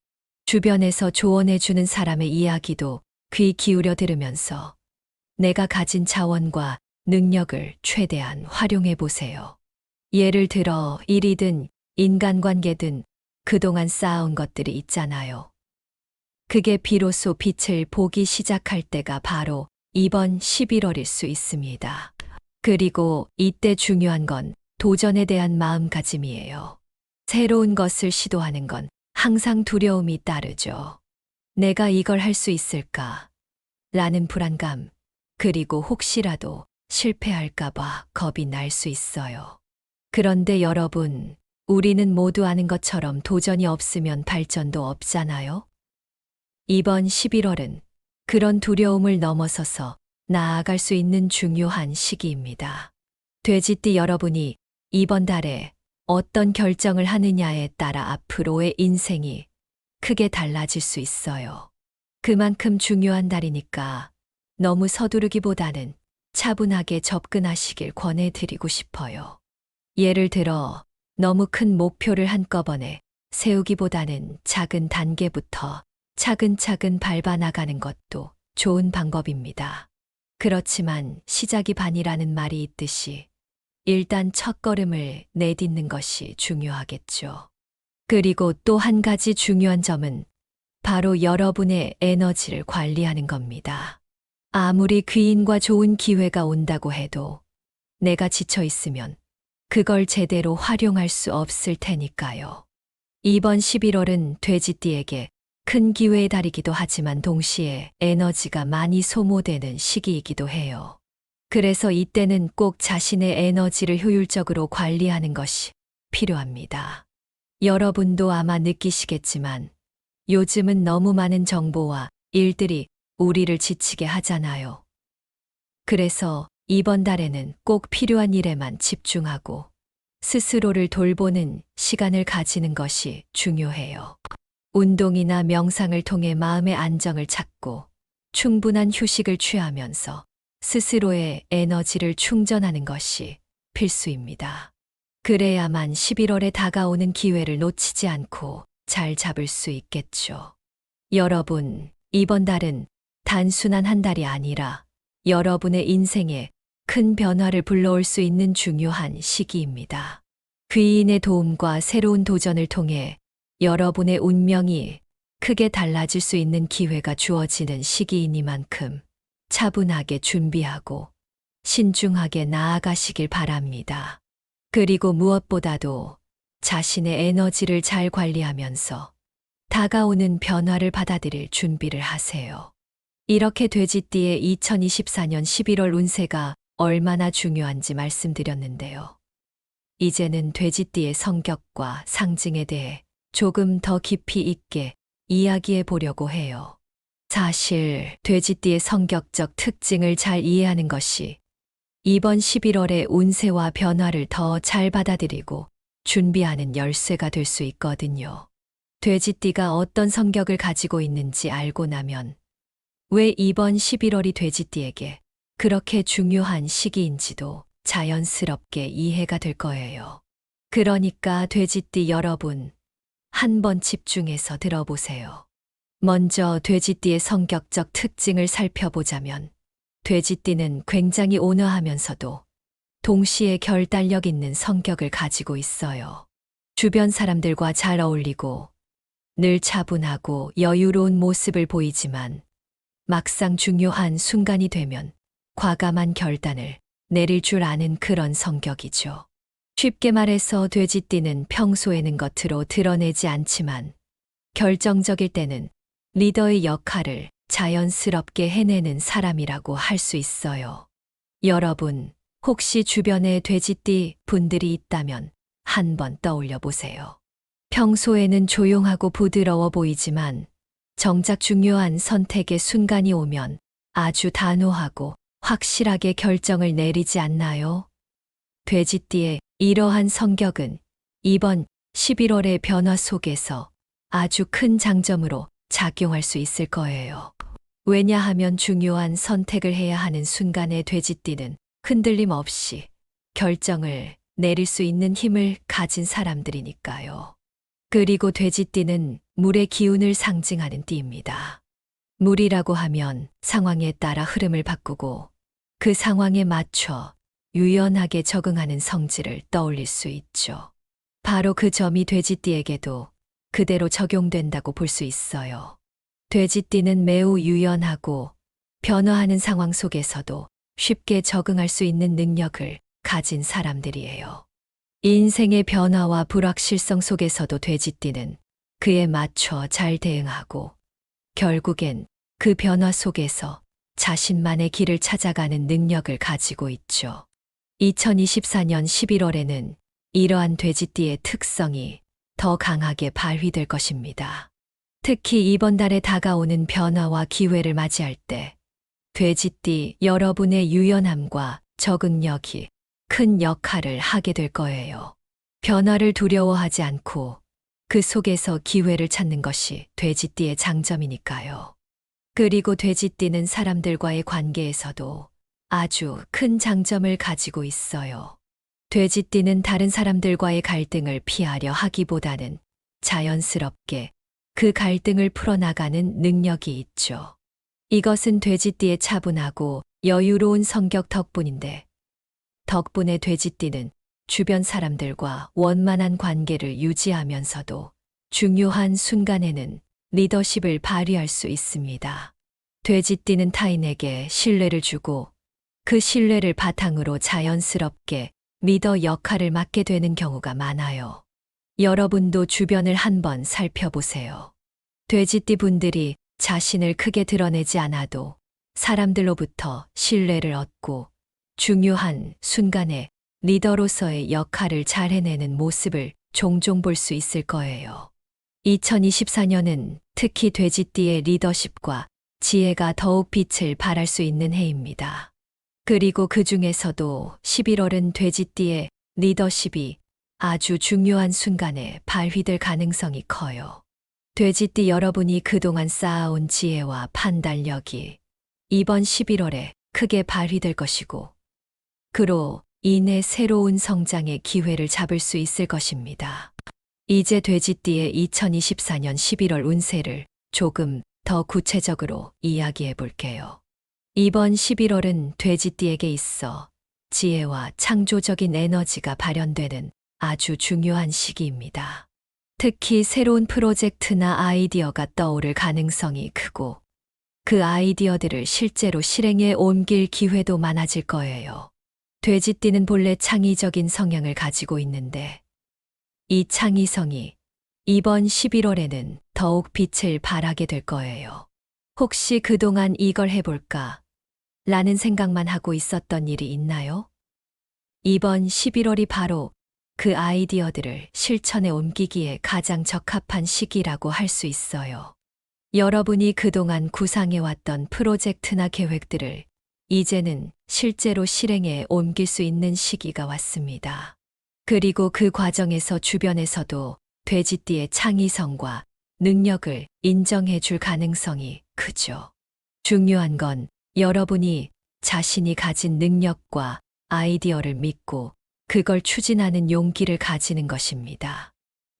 주변에서 조언해주는 사람의 이야기도 귀 기울여 들으면서 내가 가진 자원과 능력을 최대한 활용해 보세요. 예를 들어 일이든 인간관계든 그동안 쌓아온 것들이 있잖아요. 그게 비로소 빛을 보기 시작할 때가 바로 이번 11월일 수 있습니다. 그리고 이때 중요한 건 도전에 대한 마음가짐이에요. 새로운 것을 시도하는 건 항상 두려움이 따르죠. 내가 이걸 할 수 있을까? 라는 불안감, 그리고 혹시라도 실패할까봐 겁이 날 수 있어요. 그런데 여러분, 우리는 모두 아는 것처럼 도전이 없으면 발전도 없잖아요? 이번 11월은 그런 두려움을 넘어서서 나아갈 수 있는 중요한 시기입니다. 돼지띠 여러분이 이번 달에 어떤 결정을 하느냐에 따라 앞으로의 인생이 크게 달라질 수 있어요. 그만큼 중요한 달이니까 너무 서두르기보다는 차분하게 접근하시길 권해드리고 싶어요. 예를 들어, 너무 큰 목표를 한꺼번에 세우기보다는 작은 단계부터 차근차근 밟아 나가는 것도 좋은 방법입니다. 그렇지만 시작이 반이라는 말이 있듯이 일단 첫걸음을 내딛는 것이 중요하겠죠. 그리고 또 한 가지 중요한 점은 바로 여러분의 에너지를 관리하는 겁니다. 아무리 귀인과 좋은 기회가 온다고 해도 내가 지쳐 있으면 그걸 제대로 활용할 수 없을 테니까요. 이번 11월은 돼지띠에게 큰 기회의 달이기도 하지만 동시에 에너지가 많이 소모되는 시기이기도 해요. 그래서 이때는 꼭 자신의 에너지를 효율적으로 관리하는 것이 필요합니다. 여러분도 아마 느끼시겠지만 요즘은 너무 많은 정보와 일들이 우리를 지치게 하잖아요. 그래서 이번 달에는 꼭 필요한 일에만 집중하고 스스로를 돌보는 시간을 가지는 것이 중요해요. 운동이나 명상을 통해 마음의 안정을 찾고 충분한 휴식을 취하면서 스스로의 에너지를 충전하는 것이 필수입니다. 그래야만 11월에 다가오는 기회를 놓치지 않고 잘 잡을 수 있겠죠. 여러분, 이번 달은 단순한 한 달이 아니라 여러분의 인생에 큰 변화를 불러올 수 있는 중요한 시기입니다. 귀인의 도움과 새로운 도전을 통해 여러분의 운명이 크게 달라질 수 있는 기회가 주어지는 시기이니만큼 차분하게 준비하고 신중하게 나아가시길 바랍니다. 그리고 무엇보다도 자신의 에너지를 잘 관리하면서 다가오는 변화를 받아들일 준비를 하세요. 이렇게 돼지띠의 2024년 11월 운세가 얼마나 중요한지 말씀드렸는데요. 이제는 돼지띠의 성격과 상징에 대해 조금 더 깊이 있게 이야기해 보려고 해요. 사실 돼지띠의 성격적 특징을 잘 이해하는 것이 이번 11월의 운세와 변화를 더 잘 받아들이고 준비하는 열쇠가 될 수 있거든요. 돼지띠가 어떤 성격을 가지고 있는지 알고 나면 왜 이번 11월이 돼지띠에게 그렇게 중요한 시기인지도 자연스럽게 이해가 될 거예요. 그러니까 돼지띠 여러분, 한번 집중해서 들어보세요. 먼저 돼지띠의 성격적 특징을 살펴보자면 돼지띠는 굉장히 온화하면서도 동시에 결단력 있는 성격을 가지고 있어요. 주변 사람들과 잘 어울리고 늘 차분하고 여유로운 모습을 보이지만 막상 중요한 순간이 되면 과감한 결단을 내릴 줄 아는 그런 성격이죠. 쉽게 말해서 돼지띠는 평소에는 겉으로 드러내지 않지만 결정적일 때는 리더의 역할을 자연스럽게 해내는 사람이라고 할 수 있어요. 여러분, 혹시 주변에 돼지띠 분들이 있다면 한번 떠올려 보세요. 평소에는 조용하고 부드러워 보이지만 정작 중요한 선택의 순간이 오면 아주 단호하고 확실하게 결정을 내리지 않나요? 돼지띠의 이러한 성격은 이번 11월의 변화 속에서 아주 큰 장점으로 작용할 수 있을 거예요. 왜냐하면 중요한 선택을 해야 하는 순간에 돼지띠는 흔들림 없이 결정을 내릴 수 있는 힘을 가진 사람들이니까요. 그리고 돼지띠는 물의 기운을 상징하는 띠입니다. 물이라고 하면 상황에 따라 흐름을 바꾸고 그 상황에 맞춰 유연하게 적응하는 성질을 떠올릴 수 있죠. 바로 그 점이 돼지띠에게도 그대로 적용된다고 볼 수 있어요. 돼지띠는 매우 유연하고 변화하는 상황 속에서도 쉽게 적응할 수 있는 능력을 가진 사람들이에요. 인생의 변화와 불확실성 속에서도 돼지띠는 그에 맞춰 잘 대응하고 결국엔 그 변화 속에서 자신만의 길을 찾아가는 능력을 가지고 있죠. 2024년 11월에는 이러한 돼지띠의 특성이 더 강하게 발휘될 것입니다. 특히 이번 달에 다가오는 변화와 기회를 맞이할 때 돼지띠 여러분의 유연함과 적응력이 큰 역할을 하게 될 거예요. 변화를 두려워하지 않고 그 속에서 기회를 찾는 것이 돼지띠의 장점이니까요. 그리고 돼지띠는 사람들과의 관계에서도 아주 큰 장점을 가지고 있어요. 돼지띠는 다른 사람들과의 갈등을 피하려 하기보다는 자연스럽게 그 갈등을 풀어나가는 능력이 있죠. 이것은 돼지띠의 차분하고 여유로운 성격 덕분인데, 덕분에 돼지띠는 주변 사람들과 원만한 관계를 유지하면서도 중요한 순간에는 리더십을 발휘할 수 있습니다. 돼지띠는 타인에게 신뢰를 주고 그 신뢰를 바탕으로 자연스럽게 리더 역할을 맡게 되는 경우가 많아요. 여러분도 주변을 한번 살펴보세요. 돼지띠 분들이 자신을 크게 드러내지 않아도 사람들로부터 신뢰를 얻고 중요한 순간에 리더로서의 역할을 잘 해내는 모습을 종종 볼 수 있을 거예요. 2024년은 특히 돼지띠의 리더십과 지혜가 더욱 빛을 발할 수 있는 해입니다. 그리고 그 중에서도 11월은 돼지띠의 리더십이 아주 중요한 순간에 발휘될 가능성이 커요. 돼지띠 여러분이 그동안 쌓아온 지혜와 판단력이 이번 11월에 크게 발휘될 것이고, 그로 인해 새로운 성장의 기회를 잡을 수 있을 것입니다. 이제 돼지띠의 2024년 11월 운세를 조금 더 구체적으로 이야기해 볼게요. 이번 11월은 돼지띠에게 있어 지혜와 창조적인 에너지가 발현되는 아주 중요한 시기입니다. 특히 새로운 프로젝트나 아이디어가 떠오를 가능성이 크고 그 아이디어들을 실제로 실행에 옮길 기회도 많아질 거예요. 돼지띠는 본래 창의적인 성향을 가지고 있는데 이 창의성이 이번 11월에는 더욱 빛을 발하게 될 거예요. 혹시 그동안 이걸 해볼까? 라는 생각만 하고 있었던 일이 있나요? 이번 11월이 바로 그 아이디어들을 실천에 옮기기에 가장 적합한 시기라고 할 수 있어요. 여러분이 그동안 구상해왔던 프로젝트나 계획들을 이제는 실제로 실행에 옮길 수 있는 시기가 왔습니다. 그리고 그 과정에서 주변에서도 돼지띠의 창의성과 능력을 인정해 줄 가능성이 크죠. 중요한 건 여러분이 자신이 가진 능력과 아이디어를 믿고 그걸 추진하는 용기를 가지는 것입니다.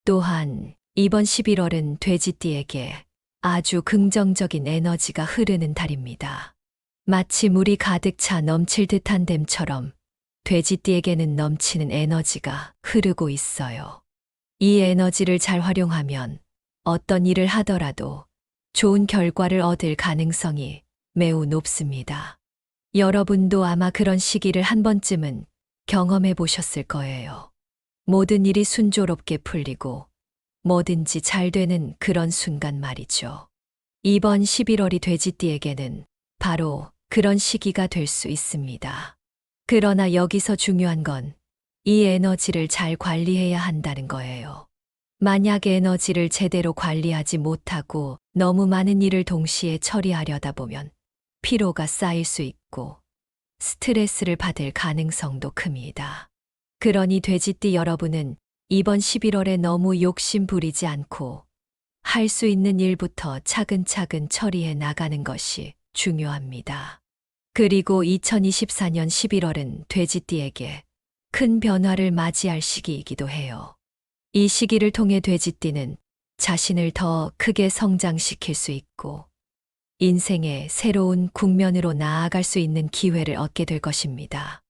또한 이번 11월은 돼지띠에게 아주 긍정적인 에너지가 흐르는 달입니다. 마치 물이 가득 차 넘칠 듯한 댐처럼 돼지띠에게는 넘치는 에너지가 흐르고 있어요. 이 에너지를 잘 활용하면 어떤 일을 하더라도 좋은 결과를 얻을 가능성이 매우 높습니다. 여러분도 아마 그런 시기를 한 번쯤은 경험해 보셨을 거예요. 모든 일이 순조롭게 풀리고 뭐든지 잘 되는 그런 순간 말이죠. 이번 11월이 돼지띠에게는 바로 그런 시기가 될 수 있습니다. 그러나 여기서 중요한 건 이 에너지를 잘 관리해야 한다는 거예요. 만약 에너지를 제대로 관리하지 못하고 너무 많은 일을 동시에 처리하려다 보면 피로가 쌓일 수 있고 스트레스를 받을 가능성도 큽니다. 그러니 돼지띠 여러분은 이번 11월에 너무 욕심 부리지 않고 할 수 있는 일부터 차근차근 처리해 나가는 것이 중요합니다. 그리고 2024년 11월은 돼지띠에게 큰 변화를 맞이할 시기이기도 해요. 이 시기를 통해 돼지띠는 자신을 더 크게 성장시킬 수 있고 인생의 새로운 국면으로 나아갈 수 있는 기회를 얻게 될 것입니다.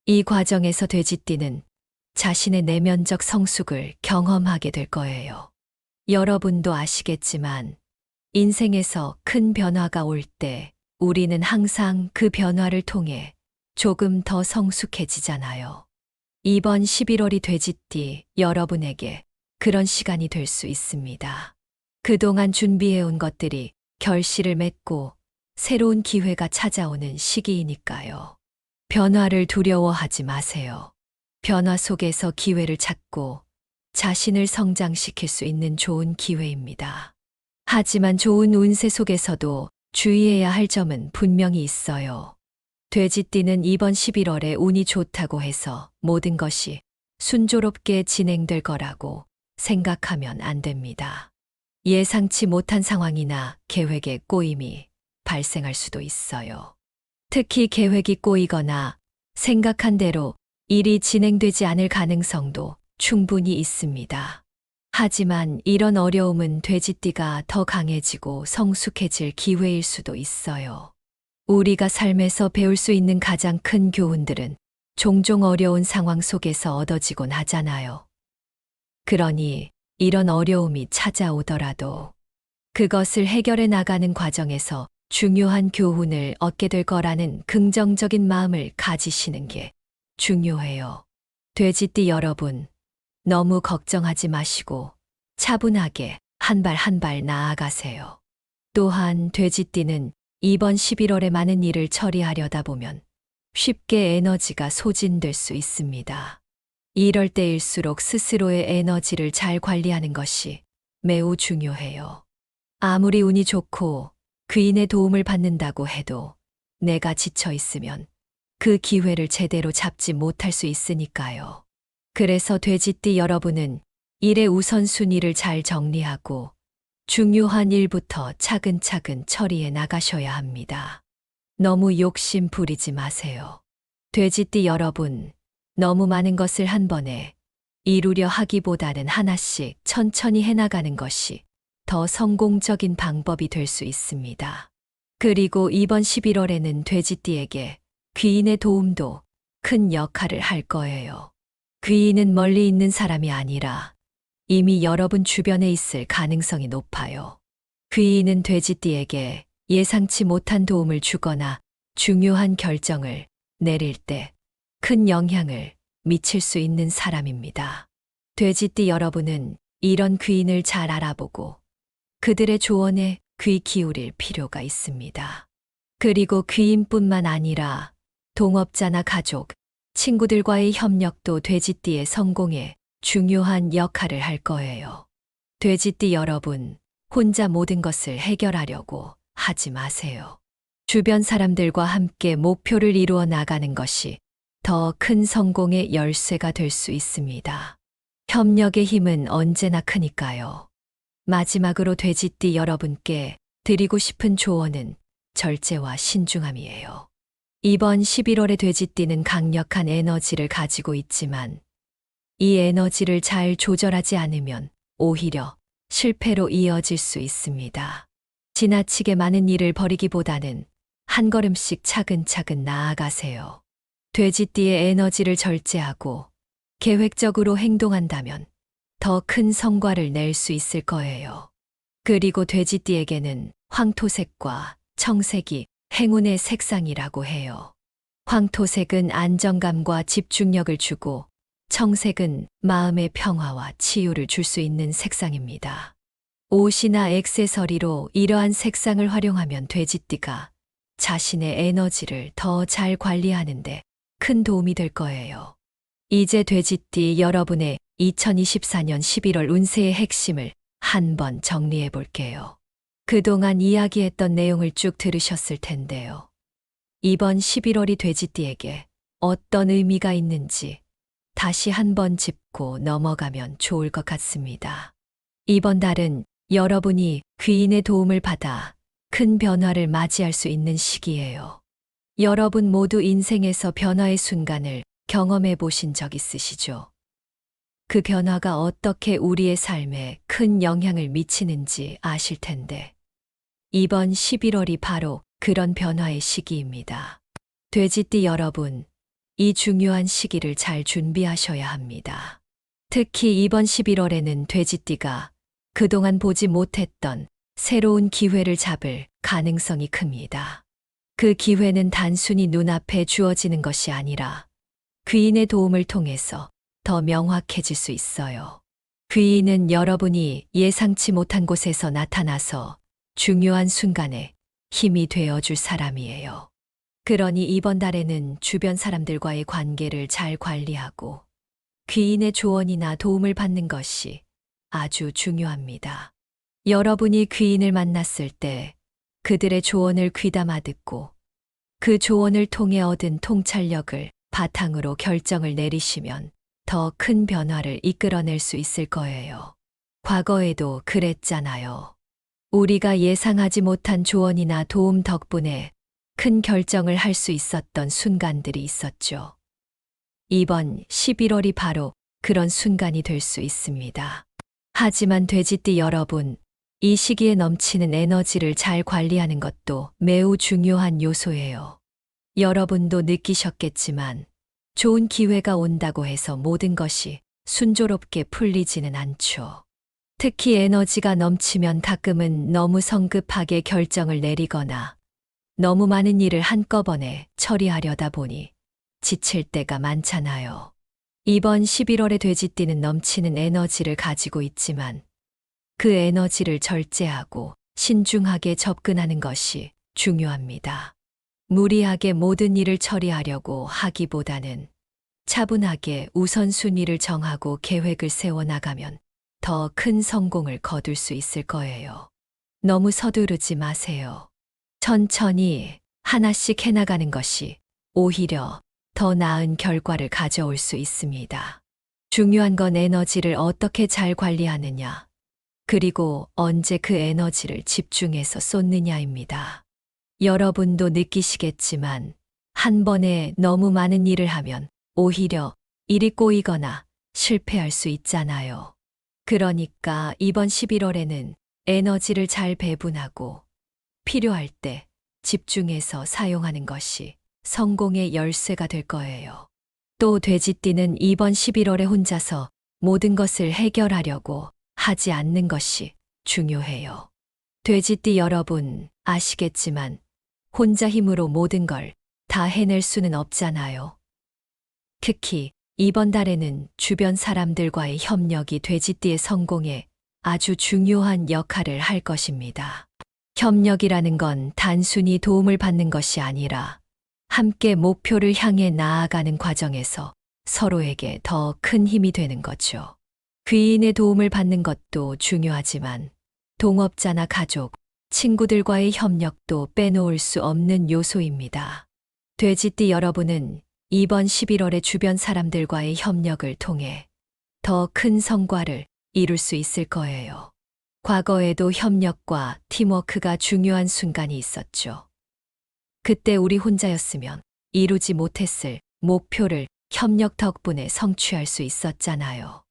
이 과정에서 돼지띠는 자신의 내면적 성숙을 경험하게 될 거예요. 여러분도 아시겠지만 인생에서 큰 변화가 올 때 우리는 항상 그 변화를 통해 조금 더 성숙해지잖아요. 이번 11월이 돼지띠 여러분에게 그런 시간이 될 수 있습니다. 그동안 준비해온 것들이 결실을 맺고 새로운 기회가 찾아오는 시기이니까요. 변화를 두려워하지 마세요. 변화 속에서 기회를 찾고 자신을 성장시킬 수 있는 좋은 기회입니다. 하지만 좋은 운세 속에서도 주의해야 할 점은 분명히 있어요. 돼지띠는 이번 11월에 운이 좋다고 해서 모든 것이 순조롭게 진행될 거라고 생각하면 안 됩니다. 예상치 못한 상황이나 계획의 꼬임이 발생할 수도 있어요. 특히 계획이 꼬이거나 생각한 대로 일이 진행되지 않을 가능성도 충분히 있습니다. 하지만 이런 어려움은 돼지띠가 더 강해지고 성숙해질 기회일 수도 있어요. 우리가 삶에서 배울 수 있는 가장 큰 교훈들은 종종 어려운 상황 속에서 얻어지곤 하잖아요. 그러니 이런 어려움이 찾아오더라도 그것을 해결해 나가는 과정에서 중요한 교훈을 얻게 될 거라는 긍정적인 마음을 가지시는 게 중요해요. 돼지띠 여러분, 너무 걱정하지 마시고 차분하게 한 발 한 발 나아가세요. 또한 돼지띠는 이번 11월에 많은 일을 처리하려다 보면 쉽게 에너지가 소진될 수 있습니다. 이럴 때일수록 스스로의 에너지를 잘 관리하는 것이 매우 중요해요. 아무리 운이 좋고 귀인의 도움을 받는다고 해도 내가 지쳐 있으면 그 기회를 제대로 잡지 못할 수 있으니까요. 그래서 돼지띠 여러분은 일의 우선순위를 잘 정리하고 중요한 일부터 차근차근 처리해 나가셔야 합니다. 너무 욕심 부리지 마세요. 돼지띠 여러분, 너무 많은 것을 한 번에 이루려 하기보다는 하나씩 천천히 해나가는 것이 더 성공적인 방법이 될 수 있습니다. 그리고 이번 11월에는 돼지띠에게 귀인의 도움도 큰 역할을 할 거예요. 귀인은 멀리 있는 사람이 아니라 이미 여러분 주변에 있을 가능성이 높아요. 귀인은 돼지띠에게 예상치 못한 도움을 주거나 중요한 결정을 내릴 때 큰 영향을 미칠 수 있는 사람입니다. 돼지띠 여러분은 이런 귀인을 잘 알아보고 그들의 조언에 귀 기울일 필요가 있습니다. 그리고 귀인뿐만 아니라 동업자나 가족, 친구들과의 협력도 돼지띠의 성공에 중요한 역할을 할 거예요. 돼지띠 여러분, 혼자 모든 것을 해결하려고 하지 마세요. 주변 사람들과 함께 목표를 이루어 나가는 것이 더 큰 성공의 열쇠가 될 수 있습니다. 협력의 힘은 언제나 크니까요. 마지막으로 돼지띠 여러분께 드리고 싶은 조언은 절제와 신중함이에요. 이번 11월에 돼지띠는 강력한 에너지를 가지고 있지만 이 에너지를 잘 조절하지 않으면 오히려 실패로 이어질 수 있습니다. 지나치게 많은 일을 벌이기보다는 한 걸음씩 차근차근 나아가세요. 돼지띠의 에너지를 절제하고 계획적으로 행동한다면 더 큰 성과를 낼 수 있을 거예요. 그리고 돼지띠에게는 황토색과 청색이 행운의 색상이라고 해요. 황토색은 안정감과 집중력을 주고 청색은 마음의 평화와 치유를 줄 수 있는 색상입니다. 옷이나 액세서리로 이러한 색상을 활용하면 돼지띠가 자신의 에너지를 더 잘 관리하는데 큰 도움이 될 거예요. 이제 돼지띠 여러분의 2024년 11월 운세의 핵심을 한번 정리해 볼게요. 그동안 이야기했던 내용을 쭉 들으셨을 텐데요. 이번 11월이 돼지띠에게 어떤 의미가 있는지 다시 한번 짚고 넘어가면 좋을 것 같습니다. 이번 달은 여러분이 귀인의 도움을 받아 큰 변화를 맞이할 수 있는 시기예요. 여러분 모두 인생에서 변화의 순간을 경험해 보신 적 있으시죠? 그 변화가 어떻게 우리의 삶에 큰 영향을 미치는지 아실 텐데, 이번 11월이 바로 그런 변화의 시기입니다. 돼지띠 여러분, 이 중요한 시기를 잘 준비하셔야 합니다. 특히 이번 11월에는 돼지띠가 그동안 보지 못했던 새로운 기회를 잡을 가능성이 큽니다. 그 기회는 단순히 눈앞에 주어지는 것이 아니라 귀인의 도움을 통해서 더 명확해질 수 있어요. 귀인은 여러분이 예상치 못한 곳에서 나타나서 중요한 순간에 힘이 되어줄 사람이에요. 그러니 이번 달에는 주변 사람들과의 관계를 잘 관리하고 귀인의 조언이나 도움을 받는 것이 아주 중요합니다. 여러분이 귀인을 만났을 때 그들의 조언을 귀담아 듣고 그 조언을 통해 얻은 통찰력을 바탕으로 결정을 내리시면 더 큰 변화를 이끌어낼 수 있을 거예요. 과거에도 그랬잖아요. 우리가 예상하지 못한 조언이나 도움 덕분에 큰 결정을 할 수 있었던 순간들이 있었죠. 이번 11월이 바로 그런 순간이 될 수 있습니다. 하지만 돼지띠 여러분, 이 시기에 넘치는 에너지를 잘 관리하는 것도 매우 중요한 요소예요. 여러분도 느끼셨겠지만 좋은 기회가 온다고 해서 모든 것이 순조롭게 풀리지는 않죠. 특히 에너지가 넘치면 가끔은 너무 성급하게 결정을 내리거나 너무 많은 일을 한꺼번에 처리하려다 보니 지칠 때가 많잖아요. 이번 11월에 돼지띠는 넘치는 에너지를 가지고 있지만 그 에너지를 절제하고 신중하게 접근하는 것이 중요합니다. 무리하게 모든 일을 처리하려고 하기보다는 차분하게 우선순위를 정하고 계획을 세워나가면 더 큰 성공을 거둘 수 있을 거예요. 너무 서두르지 마세요. 천천히 하나씩 해나가는 것이 오히려 더 나은 결과를 가져올 수 있습니다. 중요한 건 에너지를 어떻게 잘 관리하느냐, 그리고 언제 그 에너지를 집중해서 쏟느냐입니다. 여러분도 느끼시겠지만 한 번에 너무 많은 일을 하면 오히려 일이 꼬이거나 실패할 수 있잖아요. 그러니까 이번 11월에는 에너지를 잘 배분하고 필요할 때 집중해서 사용하는 것이 성공의 열쇠가 될 거예요. 또 돼지띠는 이번 11월에 혼자서 모든 것을 해결하려고 하지 않는 것이 중요해요. 돼지띠 여러분, 아시겠지만 혼자 힘으로 모든 걸 다 해낼 수는 없잖아요. 특히 이번 달에는 주변 사람들과의 협력이 돼지띠의 성공에 아주 중요한 역할을 할 것입니다. 협력이라는 건 단순히 도움을 받는 것이 아니라 함께 목표를 향해 나아가는 과정에서 서로에게 더 큰 힘이 되는 거죠. 귀인의 도움을 받는 것도 중요하지만 동업자나 가족, 친구들과의 협력도 빼놓을 수 없는 요소입니다. 돼지띠 여러분은 이번 11월에 주변 사람들과의 협력을 통해 더 큰 성과를 이룰 수 있을 거예요. 과거에도 협력과 팀워크가 중요한 순간이 있었죠. 그때 우리 혼자였으면 이루지 못했을 목표를 협력 덕분에 성취할 수 있었잖아요.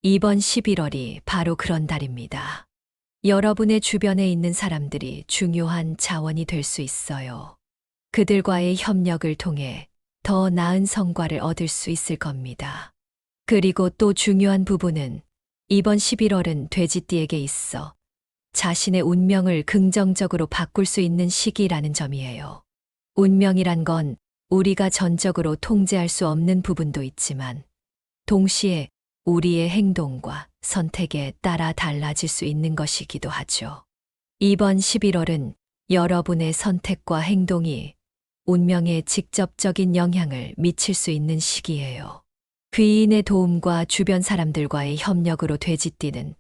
이번 11월이 바로 그런 달입니다. 여러분의 주변에 있는 사람들이 중요한 자원이 될 수 있어요. 그들과의 협력을 통해 더 나은 성과를 얻을 수 있을 겁니다. 그리고 또 중요한 부분은 이번 11월은 돼지띠에게 있어 자신의 운명을 긍정적으로 바꿀 수 있는 시기라는 점이에요. 운명이란 건 우리가 전적으로 통제할 수 없는 부분도 있지만 동시에 우리의 행동과 선택에 따라 달라질 수 있는 것이기도 하죠. 이번 11월은 여러분의 선택과 행동이 운명에 직접적인 영향을 미칠 수 있는 시기예요. 귀인의 도움과 주변 사람들과의 협력으로 돼지띠는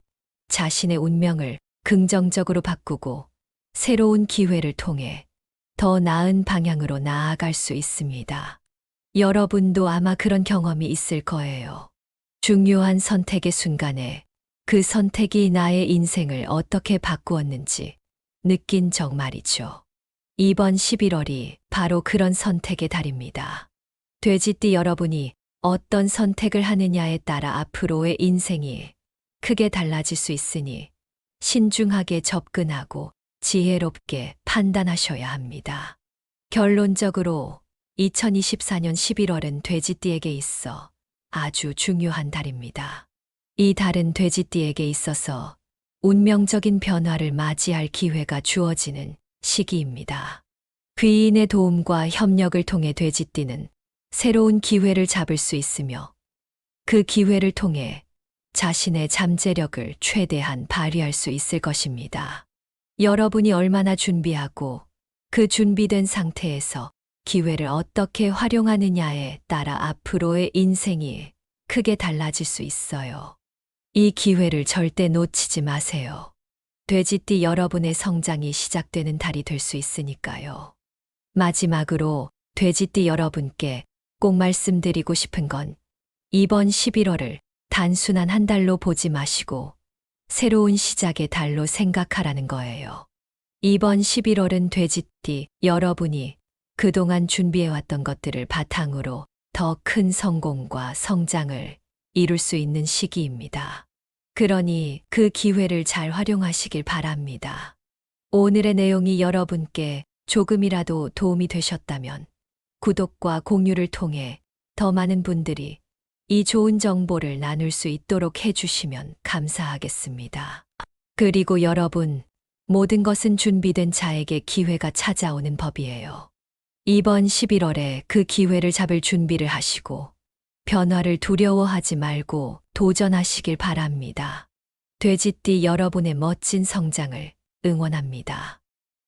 자신의 운명을 긍정적으로 바꾸고 새로운 기회를 통해 더 나은 방향으로 나아갈 수 있습니다. 여러분도 아마 그런 경험이 있을 거예요. 중요한 선택의 순간에 그 선택이 나의 인생을 어떻게 바꾸었는지 느낀 적 말이죠. 이번 11월이 바로 그런 선택의 달입니다. 돼지띠 여러분이 어떤 선택을 하느냐에 따라 앞으로의 인생이 크게 달라질 수 있으니 신중하게 접근하고 지혜롭게 판단하셔야 합니다. 결론적으로 2024년 11월은 돼지띠에게 있어 아주 중요한 달입니다. 이 달은 돼지띠에게 있어서 운명적인 변화를 맞이할 기회가 주어지는 시기입니다. 귀인의 도움과 협력을 통해 돼지띠는 새로운 기회를 잡을 수 있으며 그 기회를 통해 자신의 잠재력을 최대한 발휘할 수 있을 것입니다. 여러분이 얼마나 준비하고 그 준비된 상태에서 기회를 어떻게 활용하느냐에 따라 앞으로의 인생이 크게 달라질 수 있어요. 이 기회를 절대 놓치지 마세요. 돼지띠 여러분의 성장이 시작되는 달이 될 수 있으니까요. 마지막으로 돼지띠 여러분께 꼭 말씀드리고 싶은 건 이번 11월을 단순한 한 달로 보지 마시고 새로운 시작의 달로 생각하라는 거예요. 이번 11월은 돼지띠 여러분이 그동안 준비해왔던 것들을 바탕으로 더 큰 성공과 성장을 이룰 수 있는 시기입니다. 그러니 그 기회를 잘 활용하시길 바랍니다. 오늘의 내용이 여러분께 조금이라도 도움이 되셨다면 구독과 공유를 통해 더 많은 분들이 이 좋은 정보를 나눌 수 있도록 해주시면 감사하겠습니다. 그리고 여러분, 모든 것은 준비된 자에게 기회가 찾아오는 법이에요. 이번 11월에 그 기회를 잡을 준비를 하시고 변화를 두려워하지 말고 도전하시길 바랍니다. 돼지띠 여러분의 멋진 성장을 응원합니다.